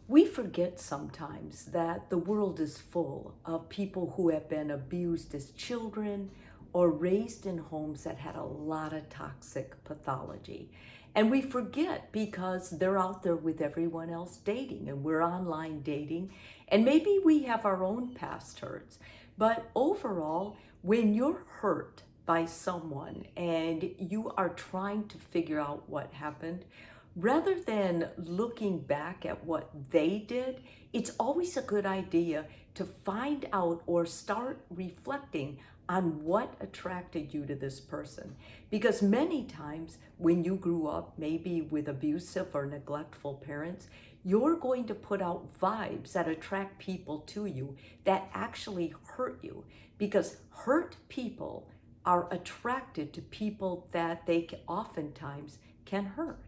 We forget sometimes that the world is full of people who have been abused as children or raised in homes that had a lot of toxic pathology. And we forget because they're out there with everyone else dating and we're online dating. And maybe we have our own past hurts. But overall, when you're hurt by someone and you are trying to figure out what happened, rather than looking back at what they did, it's always a good idea to find out or start reflecting on what attracted you to this person. Because many times when you grew up, maybe with abusive or neglectful parents, you're going to put out vibes that attract people to you that actually hurt you. Because hurt people are attracted to people that they oftentimes can hurt.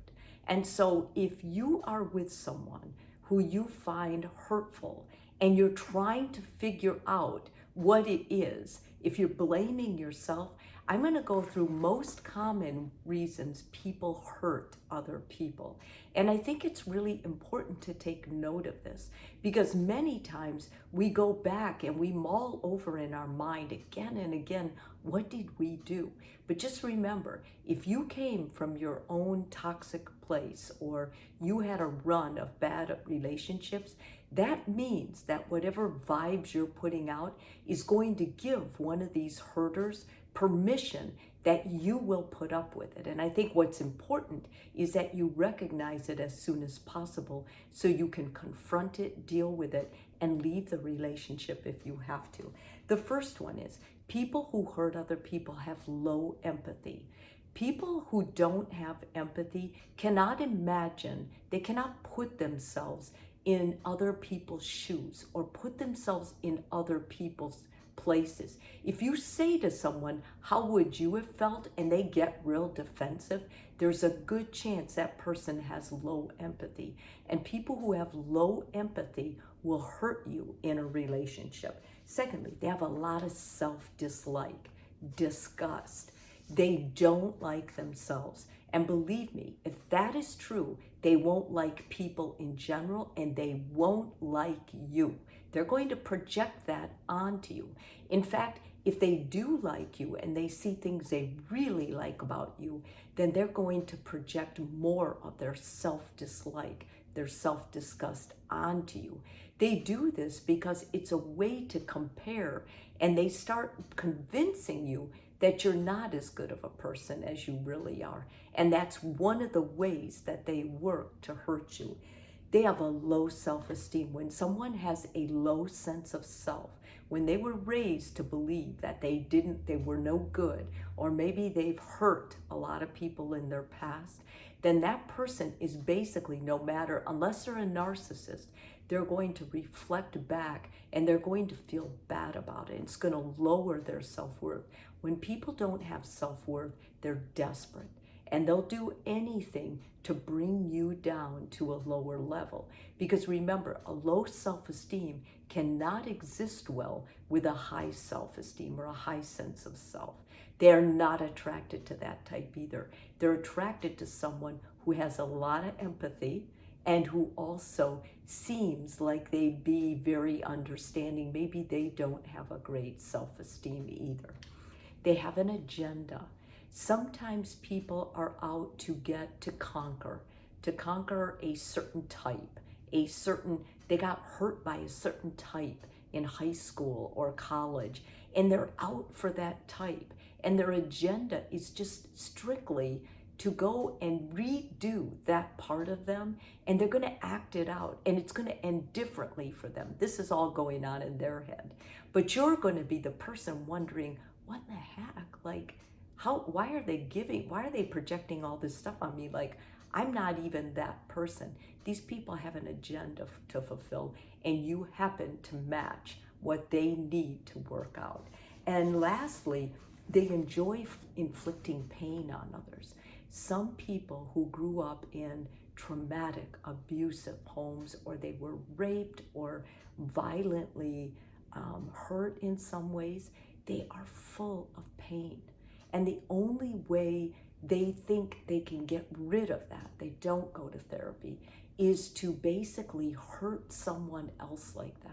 And so if you are with someone who you find hurtful and you're trying to figure out what it is, if you're blaming yourself, I'm going to go through most common reasons people hurt other people. And I think it's really important to take note of this because many times we go back and we mull over in our mind again and again, what did we do? But just remember, if you came from your own toxic place or you had a run of bad relationships, that means that whatever vibes you're putting out is going to give one of these hurters permission that you will put up with it. And I think what's important is that you recognize it as soon as possible so you can confront it, deal with it, and leave the relationship if you have to. The first one is people who hurt other people have low empathy. People who don't have empathy cannot imagine, they cannot put themselves in other people's shoes or put themselves in other people's places. If you say to someone, how would you have felt? And they get real defensive, there's a good chance that person has low empathy. And people who have low empathy will hurt you in a relationship. Secondly, they have a lot of self-dislike, disgust. They don't like themselves. And believe me, if that is true, they won't like people in general and they won't like you. They're going to project that onto you. In fact, if they do like you and they see things they really like about you, then they're going to project more of their self-dislike, their self-disgust onto you. They do this because it's a way to compare, and they start convincing you that you're not as good of a person as you really are. And that's one of the ways that they work to hurt you. They have a low self-esteem. When someone has a low sense of self, when they were raised to believe that they were no good, or maybe they've hurt a lot of people in their past, then that person is basically, no matter, unless they're a narcissist, they're going to reflect back and they're going to feel bad about it. It's going to lower their self-worth. When people don't have self-worth, they're desperate and they'll do anything to bring you down to a lower level. Because remember, a low self-esteem cannot exist well with a high self-esteem or a high sense of self. They're not attracted to that type either. They're attracted to someone who has a lot of empathy and who also seems like they be very understanding. Maybe they don't have a great self-esteem either. They have an agenda. Sometimes people are out to conquer a certain type, they got hurt by a certain type in high school or college, and they're out for that type. And their agenda is just strictly to go and redo that part of them, and they're going to act it out, and it's going to end differently for them. This is all going on in their head. But you're going to be the person wondering, what the heck? Like, why are they projecting all this stuff on me? Like, I'm not even that person. These people have an agenda to fulfill, and you happen to match what they need to work out. And lastly, they enjoy inflicting pain on others. Some people who grew up in traumatic, abusive homes, or they were raped or violently hurt in some ways, they are full of pain. And the only way they think they can get rid of that, they don't go to therapy, is to basically hurt someone else like that.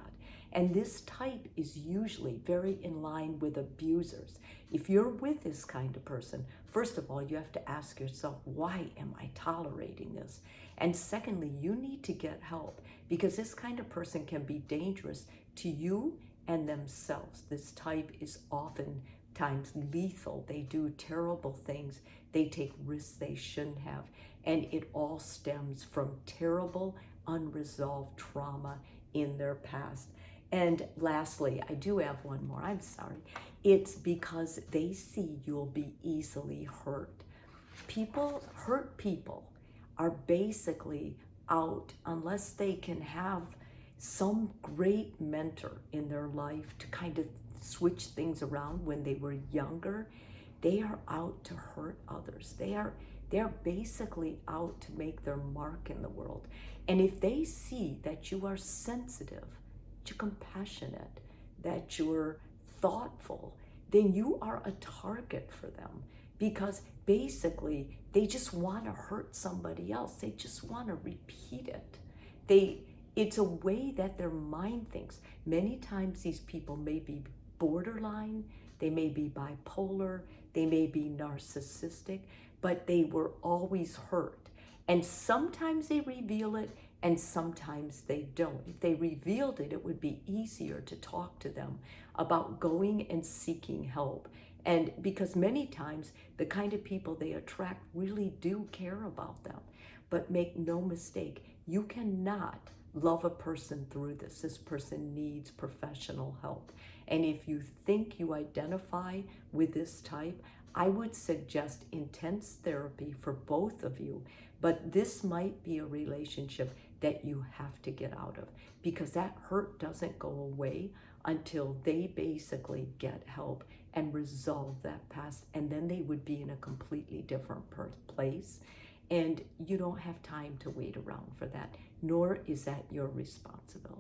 And this type is usually very in line with abusers. If you're with this kind of person, first of all, you have to ask yourself, why am I tolerating this? And secondly, you need to get help, because this kind of person can be dangerous to you and themselves. This type is oftentimes lethal. They do terrible things. They take risks they shouldn't have. And it all stems from terrible, unresolved trauma in their past. And lastly, I do have one more, I'm sorry. It's because they see you'll be easily hurt. Hurt people are basically out unless they can have some great mentor in their life to kind of switch things around when they were younger. They are out to hurt others. They're basically out to make their mark in the world. And if they see that you are sensitive, that you're compassionate, that you're thoughtful, then you are a target for them, because basically they just want to hurt somebody else. They just want to repeat it. It's a way that their mind thinks. Many times these people may be borderline, they may be bipolar, they may be narcissistic, but they were always hurt. And sometimes they reveal it and sometimes they don't. If they revealed it, it would be easier to talk to them about going and seeking help. And because many times the kind of people they attract really do care about them. But make no mistake, you cannot love a person through this. This person needs professional help. And if you think you identify with this type, I would suggest intense therapy for both of you. But this might be a relationship that you have to get out of, because that hurt doesn't go away until they basically get help and resolve that past. And then they would be in a completely different place. And you don't have time to wait around for that, nor is that your responsibility.